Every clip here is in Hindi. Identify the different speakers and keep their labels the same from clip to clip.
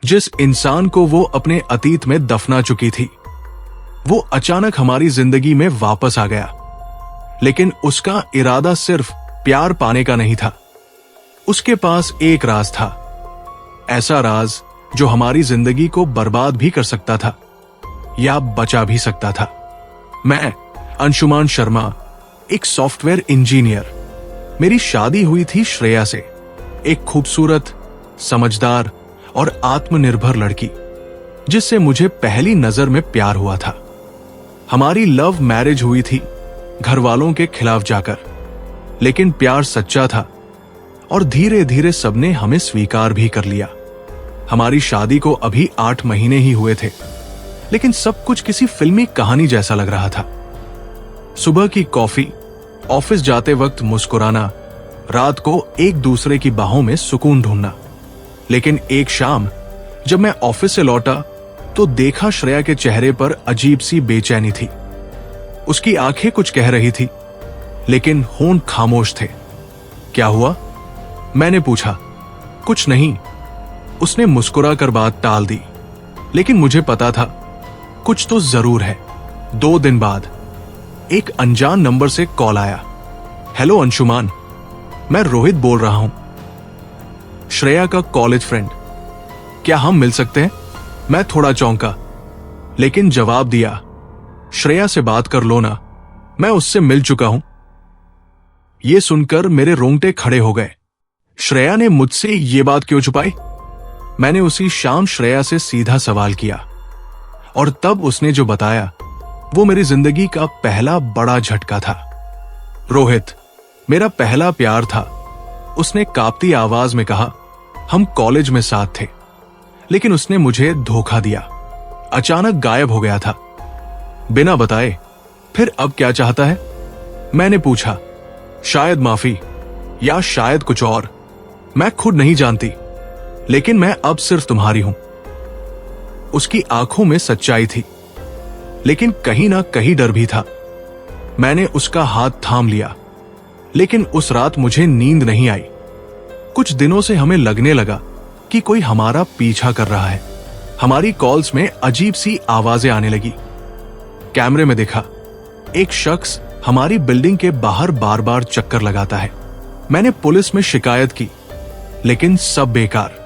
Speaker 1: जिस इंसान को वो अपने अतीत में दफना चुकी थी, वो अचानक हमारी जिंदगी में वापस आ गया। लेकिन उसका इरादा सिर्फ प्यार पाने का नहीं था। उसके पास एक राज था, ऐसा राज जो हमारी जिंदगी को बर्बाद भी कर सकता था या बचा भी सकता था। मैं अंशुमान शर्मा, एक सॉफ्टवेयर इंजीनियर। मेरी शादी हुई थी श्रेया से, एक खूबसूरत, समझदार और आत्मनिर्भर लड़की जिससे मुझे पहली नजर में प्यार हुआ था। हमारी लव मैरिज हुई थी घर वालों के खिलाफ जाकर, लेकिन प्यार सच्चा था और धीरे धीरे सबने हमें स्वीकार भी कर लिया। हमारी शादी को अभी 8 महीने ही हुए थे, लेकिन सब कुछ किसी फिल्मी कहानी जैसा लग रहा था। सुबह की कॉफी, ऑफिस जाते वक्त मुस्कुराना, रात को एक दूसरे की बाहों में सुकून ढूंढना। लेकिन एक शाम जब मैं ऑफिस से लौटा तो देखा श्रेया के चेहरे पर अजीब सी बेचैनी थी। उसकी आंखें कुछ कह रही थी, लेकिन होंठ खामोश थे। क्या हुआ? मैंने पूछा। कुछ नहीं, उसने मुस्कुरा कर बात टाल दी। लेकिन मुझे पता था कुछ तो जरूर है। 2 दिन बाद एक अनजान नंबर से कॉल आया। हेलो अंशुमान, मैं रोहित बोल रहा हूं, श्रेया का कॉलेज फ्रेंड। क्या हम मिल सकते हैं? मैं थोड़ा चौंका, लेकिन जवाब दिया, श्रेया से बात कर लो ना, मैं उससे मिल चुका हूं। यह सुनकर मेरे रोंगटे खड़े हो गए। श्रेया ने मुझसे ये बात क्यों छुपाई? मैंने उसी शाम श्रेया से सीधा सवाल किया और तब उसने जो बताया वो मेरी जिंदगी का पहला बड़ा झटका था। रोहित मेरा पहला प्यार था, उसने कांपती आवाज में कहा। हम कॉलेज में साथ थे, लेकिन उसने मुझे धोखा दिया, अचानक गायब हो गया था बिना बताए। फिर अब क्या चाहता है? मैंने पूछा। शायद माफी या शायद कुछ और, मैं खुद नहीं जानती, लेकिन मैं अब सिर्फ तुम्हारी हूं। उसकी आंखों में सच्चाई थी, लेकिन कहीं ना कहीं डर भी था। मैंने उसका हाथ थाम लिया, लेकिन उस रात मुझे नींद नहीं आई। कुछ दिनों से हमें लगने लगा कि कोई हमारा पीछा कर रहा है। हमारी कॉल्स में अजीब सी आवाजें आने लगी। कैमरे में देखा एक शख्स हमारी बिल्डिंग के बाहर बार बार चक्कर लगाता है। मैंने पुलिस में शिकायत की, लेकिन सब बेकार।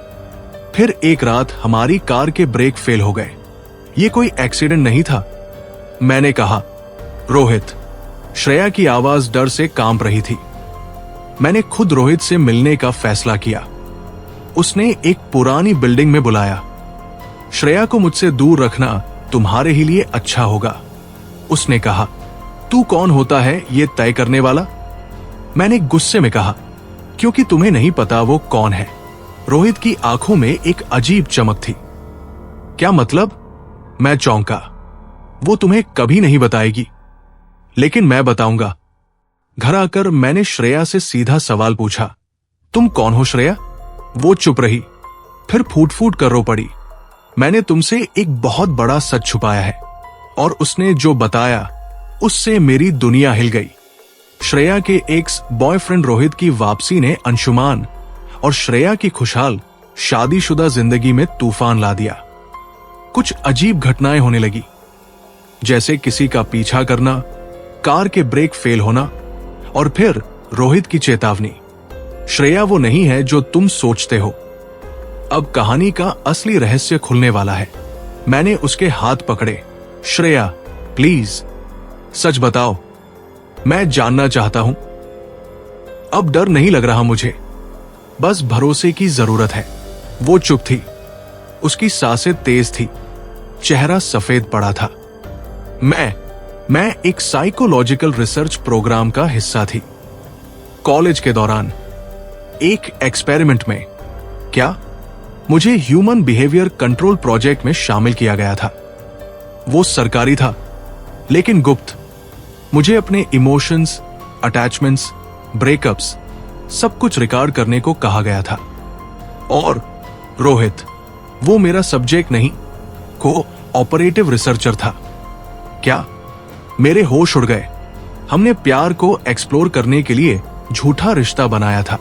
Speaker 1: फिर एक रात हमारी कार के ब्रेक फेल हो गए। ये कोई एक्सीडेंट नहीं था, मैंने कहा। रोहित, श्रेया की आवाज डर से कांप रही थी। मैंने खुद रोहित से मिलने का फैसला किया। उसने एक पुरानी बिल्डिंग में बुलाया। श्रेया को मुझसे दूर रखना तुम्हारे ही लिए अच्छा होगा, उसने कहा। तू कौन होता है ये तय करने वाला? मैंने गुस्से में कहा, क्योंकि तुम्हें नहीं पता वो कौन है। रोहित की आंखों में एक अजीब चमक थी। क्या मतलब? मैं चौंका। वो तुम्हें कभी नहीं बताएगी, लेकिन मैं बताऊंगा। घर आकर मैंने श्रेया से सीधा सवाल पूछा, तुम कौन हो श्रेया? वो चुप रही, फिर फूट फूट कर रो पड़ी। मैंने तुमसे एक बहुत बड़ा सच छुपाया है, और उसने जो बताया उससे मेरी दुनिया हिल गई। श्रेया के एक्स बॉयफ्रेंड रोहित की वापसी ने अंशुमान और श्रेया की खुशहाल शादीशुदा जिंदगी में तूफान ला दिया। कुछ अजीब घटनाएं होने लगी, जैसे किसी का पीछा करना, कार के ब्रेक फेल होना, और फिर रोहित की चेतावनी, श्रेया वो नहीं है जो तुम सोचते हो। अब कहानी का असली रहस्य खुलने वाला है। मैंने उसके हाथ पकड़े। श्रेया, प्लीज सच बताओ, मैं जानना चाहता हूं। अब डर नहीं लग रहा मुझे, बस भरोसे की जरूरत है। वो चुप थी, उसकी सांसें तेज थी, चेहरा सफेद पड़ा था। मैं एक साइकोलॉजिकल रिसर्च प्रोग्राम का हिस्सा थी। कॉलेज के दौरान एक एक्सपेरिमेंट में मुझे ह्यूमन बिहेवियर कंट्रोल प्रोजेक्ट में शामिल किया गया था। वो सरकारी था, लेकिन गुप्त। मुझे अपने इमोशंस, अटैचमेंट्स, ब्रेकअप्स सब कुछ रिकॉर्ड करने को कहा गया था। और रोहित, वो मेरा सब्जेक्ट नहीं, को ऑपरेटिव रिसर्चर था। क्या मेरे होश उड़ गए। हमने प्यार को एक्सप्लोर करने के लिए झूठा रिश्ता बनाया था,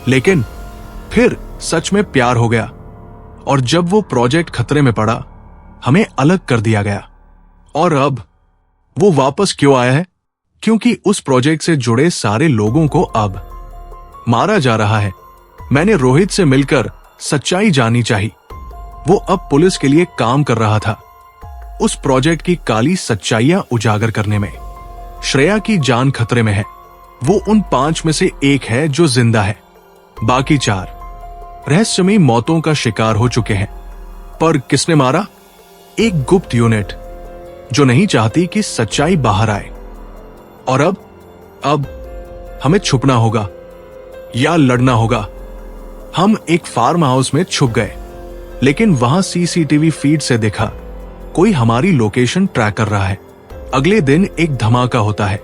Speaker 1: लेकिन फिर सच में प्यार हो गया और जब वो प्रोजेक्ट खतरे में पड़ा, हमें अलग कर दिया गया। और अब वो वापस क्यों आया है? क्योंकि उस प्रोजेक्ट से जुड़े सारे लोगों को अब मारा जा रहा है। मैंने रोहित से मिलकर सच्चाई जानी चाहिए। वो अब पुलिस के लिए काम कर रहा था, उस प्रोजेक्ट की काली सच्चाइयां उजागर करने में। श्रेया की जान खतरे में है। वो उन 5 में से एक है जो जिंदा है, बाकी 4 रहस्यमयी मौतों का शिकार हो चुके हैं। पर किसने मारा? एक गुप्त यूनिट जो नहीं चाहती कि सच्चाई बाहर आए। और अब हमें छुपना होगा या लड़ना होगा। हम एक फार्म हाउस में छुप गए, लेकिन वहां सीसीटीवी फीड से दिखा कोई हमारी लोकेशन ट्रैक कर रहा है। अगले दिन एक धमाका होता है।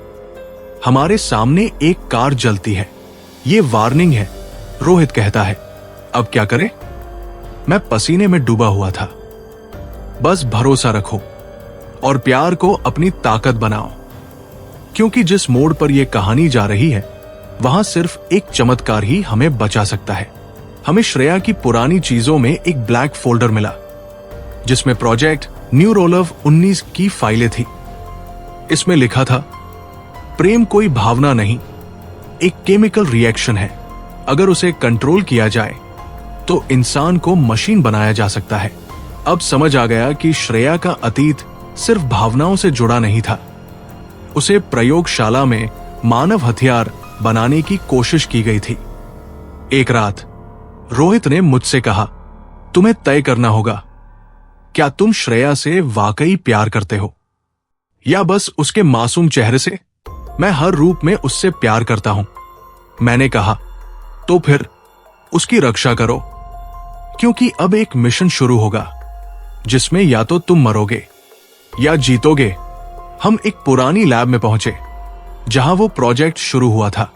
Speaker 1: हमारे सामने एक कार जलती है। ये वार्निंग है, रोहित कहता है। अब क्या करें? मैं पसीने में डूबा हुआ था। बस भरोसा रखो और प्यार को अपनी ताकत बनाओ, क्योंकि जिस मोड़ पर यह कहानी जा रही है, वहां सिर्फ एक चमत्कार ही हमें बचा सकता है। हमें श्रेया की पुरानी चीजों में एक ब्लैक फोल्डर मिला, जिसमें प्रोजेक्ट न्यूरोलव 19 की फाइलें थी। इसमें लिखा था, प्रेम कोई भावना नहीं, एक केमिकल रिएक्शन है। अगर उसे कंट्रोल किया जाए तो इंसान को मशीन बनाया जा सकता है। अब समझ आ गया कि श्रेया का अतीत सिर्फ भावनाओं से जुड़ा नहीं था। उसे प्रयोगशाला में मानव हथियार बनाने की कोशिश की गई थी। एक रात रोहित ने मुझसे कहा, तुम्हें तय करना होगा, क्या तुम श्रेया से वाकई प्यार करते हो या बस उसके मासूम चेहरे से? मैं हर रूप में उससे प्यार करता हूं। मैंने कहा, तो फिर उसकी रक्षा करो, क्योंकि अब एक मिशन शुरू होगा जिसमें या तो तुम मरोगे या जीतोगे। हम एक पुरानी लैब में पहुंचे जहां वो प्रोजेक्ट शुरू हुआ था।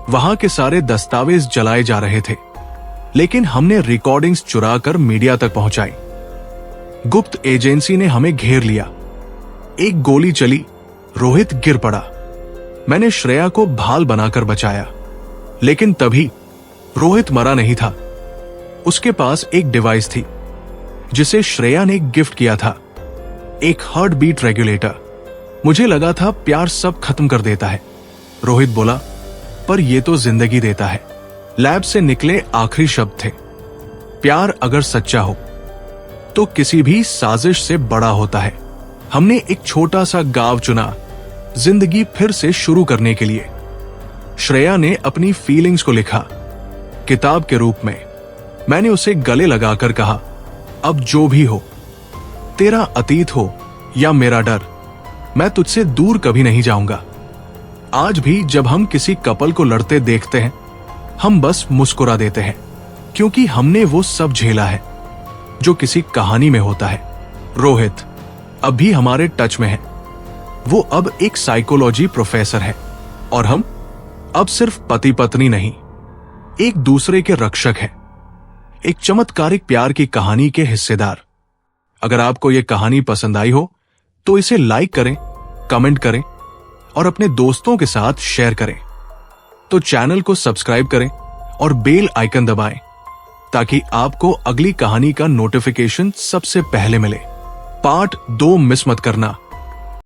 Speaker 1: वहां के सारे दस्तावेज जलाए जा रहे थे, लेकिन हमने रिकॉर्डिंग्स चुरा कर मीडिया तक पहुंचाई। गुप्त एजेंसी ने हमें घेर लिया। एक गोली चली, रोहित गिर पड़ा। मैंने श्रेया को भाल बनाकर बचाया, लेकिन तभी रोहित मरा नहीं था। उसके पास एक डिवाइस थी जिसे श्रेया ने गिफ्ट किया था, एक हार्ट बीट रेगुलेटर। मुझे लगा था प्यार सब खत्म कर देता है। रोहित बोला, पर यह तो जिंदगी देता है। लैब से निकले आखिरी शब्द थे, प्यार अगर सच्चा हो तो किसी भी साजिश से बड़ा होता है। हमने एक छोटा सा गांव चुना जिंदगी फिर से शुरू करने के लिए। श्रेया ने अपनी फीलिंग्स को लिखा किताब के रूप में। मैंने उसे गले लगाकर कहा, अब जो भी हो, तेरा अतीत हो या मेरा डर, मैं तुझसे दूर कभी नहीं जाऊंगा। आज भी जब हम किसी कपल को लड़ते देखते हैं, हम बस मुस्कुरा देते हैं, क्योंकि हमने वो सब झेला है जो किसी कहानी में होता है। रोहित अब भी हमारे टच में है। वो अब एक साइकोलॉजी प्रोफेसर है और हम अब सिर्फ पति पत्नी नहीं, एक दूसरे के रक्षक हैं, एक चमत्कारिक प्यार की कहानी के हिस्सेदार। अगर आपको यह कहानी पसंद आई हो तो इसे लाइक करें, कमेंट करें और अपने दोस्तों के साथ शेयर करें। तो चैनल को सब्सक्राइब करें और बेल आइकन दबाएं ताकि आपको अगली कहानी का नोटिफिकेशन सबसे पहले मिले। पार्ट 2 मिस मत करना।